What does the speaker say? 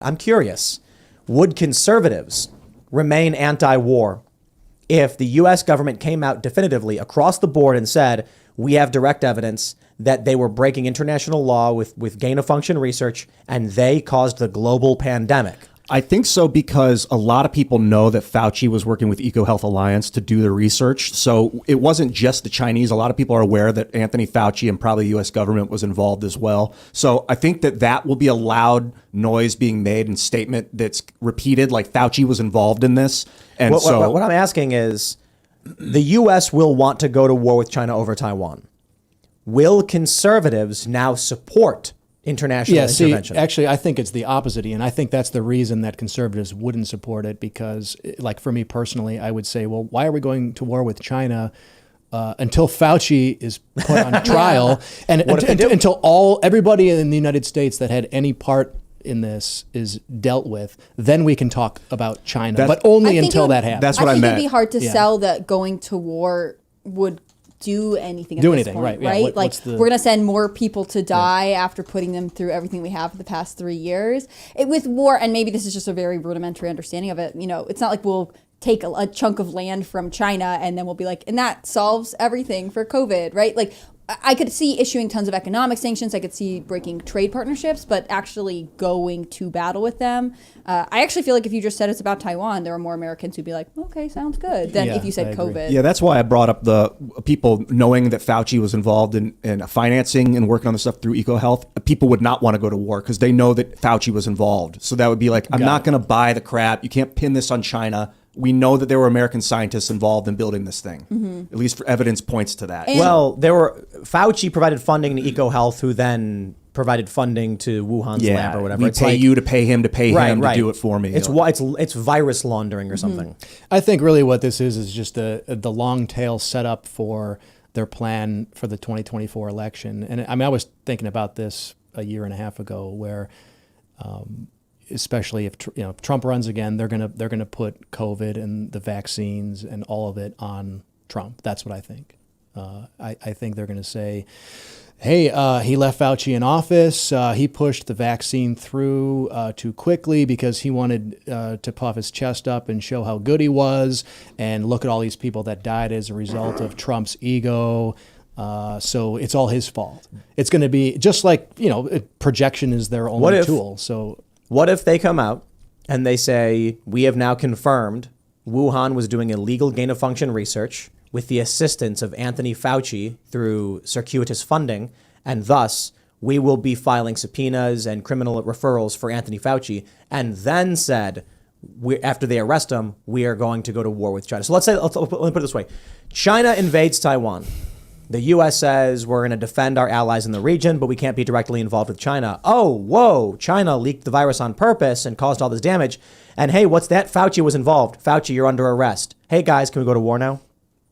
I'm curious, would conservatives remain anti-war if the U.S. government came out definitively across the board and said, we have direct evidence that they were breaking international law with gain-of-function research and they caused the global pandemic? I think so, because a lot of people know that Fauci was working with EcoHealth Alliance to do the research. So it wasn't just the Chinese. A lot of people are aware that Anthony Fauci and probably the U.S. government was involved as well. So I think that will be a loud noise being made and statement that's repeated, like Fauci was involved in this. And what I'm asking is, the U.S. will want to go to war with China over Taiwan. Will conservatives now support international intervention? Actually, I think it's the opposite, and I think that's the reason that conservatives wouldn't support it, because, like, for me personally, I would say, well, why are we going to war with China until Fauci is put on trial, and until everybody in the United States that had any part in this is dealt with, then we can talk about China, but only until that happens. That's what I meant. I think it'd be hard to sell that going to war would do anything at this point, right? Yeah. Like, we're going to send more people to die after putting them through everything we have for the past 3 years. With war, and maybe this is just a very rudimentary understanding of it, it's not like we'll take a chunk of land from China and then we'll be like, and that solves everything for COVID, right? Like, I could see issuing tons of economic sanctions. I could see breaking trade partnerships, but actually going to battle with them. I actually feel like if you just said it's about Taiwan, there are more Americans who'd be like, okay, sounds good, than if you said COVID. Yeah, that's why I brought up the people knowing that Fauci was involved in financing and working on the stuff through EcoHealth. People would not want to go to war because they know that Fauci was involved. So that would be like, I'm not going to buy the crap. You can't pin this on China. We know that there were American scientists involved in building this thing. Mm-hmm. At least evidence points to that. Well, Fauci provided funding to EcoHealth, who then provided funding to Wuhan's lab or whatever. We pay you to pay him to pay him to do it for me. It's virus laundering or something. I think really what this is just the long tail setup for their plan for the 2024 election. And I mean, I was thinking about this a year and a half ago, where especially if Trump runs again, they're gonna put COVID and the vaccines and all of it on Trump. That's what I think. I think they're gonna say, hey, he left Fauci in office. He pushed the vaccine through too quickly because he wanted to puff his chest up and show how good he was. And look at all these people that died as a result of Trump's ego. So it's all his fault. It's going to be just like, projection is their only tool. So what if they come out and they say, we have now confirmed Wuhan was doing illegal gain-of-function research with the assistance of Anthony Fauci through circuitous funding, and thus we will be filing subpoenas and criminal referrals for Anthony Fauci, and then said, after they arrest him, we are going to go to war with China. So let me put it this way. China invades Taiwan. The U.S. says we're going to defend our allies in the region, but we can't be directly involved with China. Oh, whoa, China leaked the virus on purpose and caused all this damage. And hey, what's that? Fauci was involved. Fauci, you're under arrest. Hey, guys, can we go to war now?